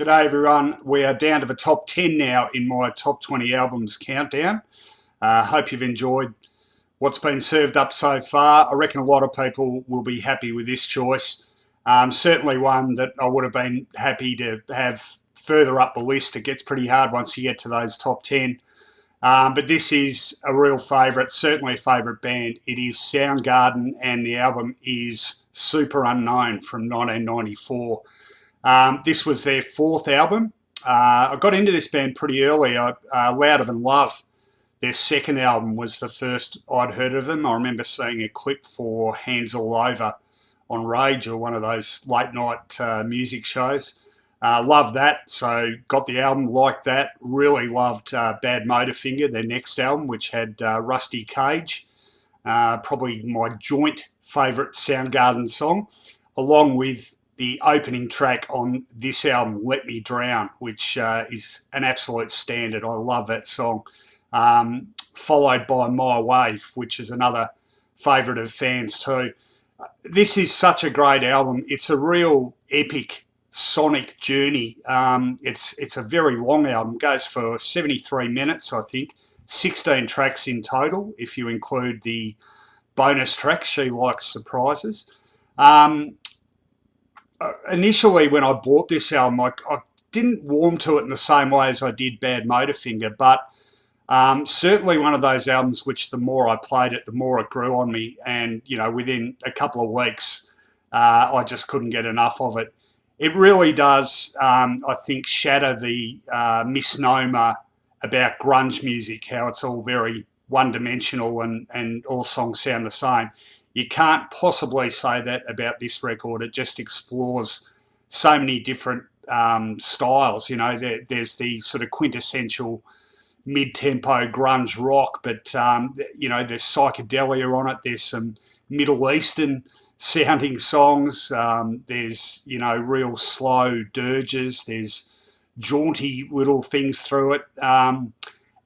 G'day everyone. We are down to the top 10 now in my top 20 albums countdown. Hope you've enjoyed what's been served up so far. I reckon a lot of people will be happy with this choice. Certainly one that I would have been happy to have further up the list. It gets pretty hard once you get to those top 10. But this is a real favourite, certainly a favourite band. It is Soundgarden and the album is Super Unknown from 1994. This was their fourth album. I got into this band pretty early. Louder Than Love, their second album, was the first I'd heard of them. I remember seeing a clip for Hands All Over on Rage, or one of those late night music shows. Loved that, so got the album, liked that. Really loved Badmotorfinger, their next album, which had Rusty Cage, probably my joint favourite Soundgarden song, along with the opening track on this album, Let Me Drown, which is an absolute standard. I love that song. Followed by My Wave, which is another favourite of fans too. This is such a great album. It's a real epic sonic journey. It's a very long album. It goes for 73 minutes, I think. 16 tracks in total, if you include the bonus track, She Likes Surprises. Initially, when I bought this album, I didn't warm to it in the same way as I did Badmotorfinger, but certainly one of those albums which the more I played it, the more it grew on me. And, you know, within a couple of weeks, I just couldn't get enough of it. It really does, I think, shatter the misnomer about grunge music, how it's all very one-dimensional and all songs sound the same. You can't possibly say that about this record. It just explores so many different styles. You know, there's the sort of quintessential mid-tempo grunge rock, but, you know, there's psychedelia on it. There's some Middle Eastern sounding songs. There's, you know, real slow dirges. There's jaunty little things through it. And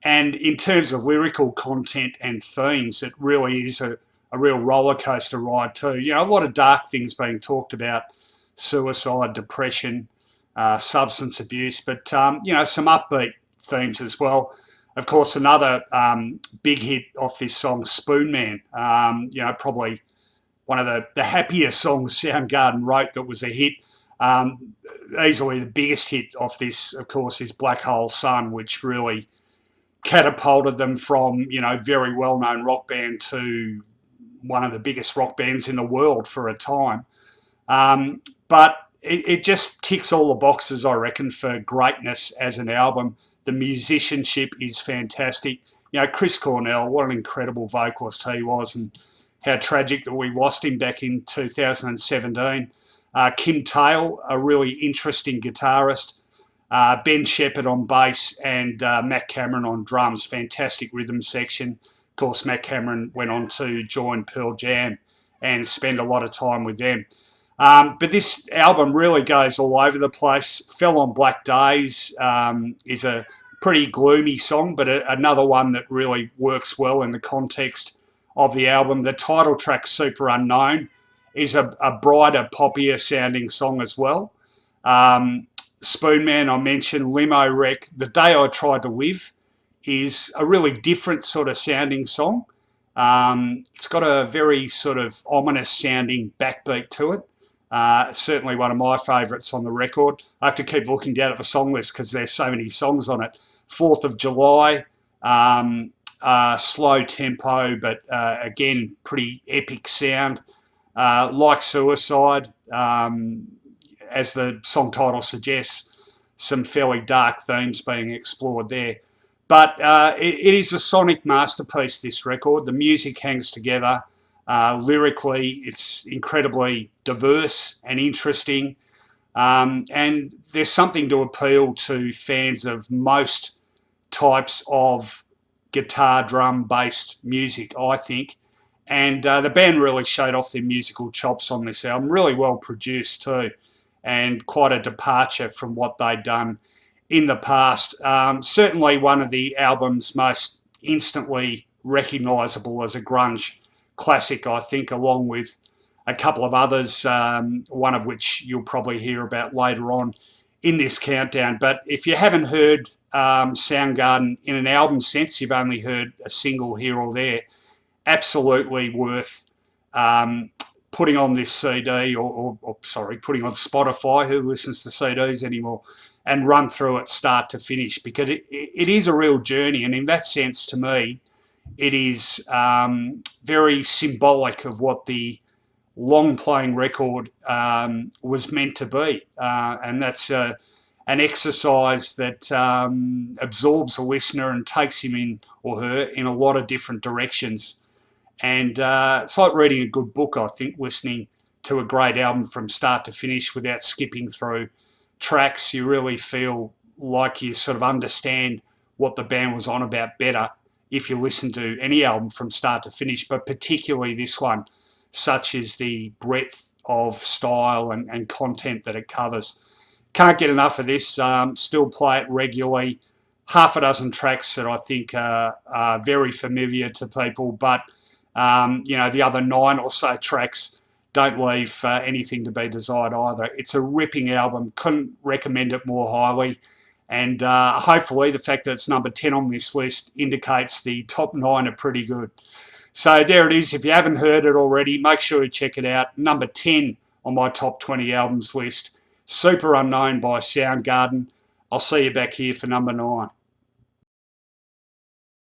in terms of lyrical content and themes, it really is a real roller coaster ride too. You know, a lot of dark things being talked about: suicide, depression, substance abuse, but you know, some upbeat themes as well. Of course, another big hit off this song, Spoon Man. You know, probably one of the happier songs Soundgarden wrote that was a hit. Easily the biggest hit off this, of course, is Black Hole Sun, which really catapulted them from, you know, very well-known rock band to one of the biggest rock bands in the world for a time. But it just ticks all the boxes, I reckon, for greatness as an album. The musicianship is fantastic. You know, Chris Cornell, what an incredible vocalist he was, and how tragic that we lost him back in 2017. Kim Tail, a really interesting guitarist. Ben Shepherd on bass, and Matt Cameron on drums. Fantastic rhythm section. Of course, Matt Cameron went on to join Pearl Jam and spend a lot of time with them. But this album really goes all over the place. Fell on Black Days is a pretty gloomy song, but another one that really works well in the context of the album. The title track, Super Unknown, is a brighter, poppier sounding song as well. Spoon Man, I mentioned. Limo Wreck, The Day I Tried to Live, is a really different sort of sounding song. It's got a very sort of ominous sounding backbeat to it. Certainly one of my favourites on the record. I have to keep looking down at the song list because there's so many songs on it. 4th of July, slow tempo, but again, pretty epic sound. Like Suicide, as the song title suggests, some fairly dark themes being explored there. But it is a sonic masterpiece, this record. The music hangs together. Lyrically, it's incredibly diverse and interesting. And there's something to appeal to fans of most types of guitar, drum based music, I think. And the band really showed off their musical chops on this album. Really well produced too, and quite a departure from what they'd done in the past. Certainly one of the album's most instantly recognisable as a grunge classic, I think, along with a couple of others, one of which you'll probably hear about later on in this countdown. But if you haven't heard Soundgarden in an album sense, you've only heard a single here or there, absolutely worth putting on this CD or sorry, putting on Spotify. Who listens to CDs anymore? And run through it start to finish, because it is a real journey. And in that sense, to me, it is very symbolic of what the long playing record was meant to be. And that's an exercise that absorbs the listener and takes him in or her in a lot of different directions. And it's like reading a good book, I think, listening to a great album from start to finish without skipping through tracks. You really feel like you sort of understand what the band was on about better if you listen to any album from start to finish, but particularly this one, such as the breadth of style and content that it covers. Can't get enough of this. Still play it regularly. Half a dozen tracks that I think are very familiar to people, but the other 9 or so tracks don't leave anything to be desired either. It's a ripping album. Couldn't recommend it more highly. And hopefully the fact that it's number 10 on this list indicates the top 9 are pretty good. So there it is. If you haven't heard it already, make sure you check it out. Number 10 on my top 20 albums list. Super Unknown by Soundgarden. I'll see you back here for number 9.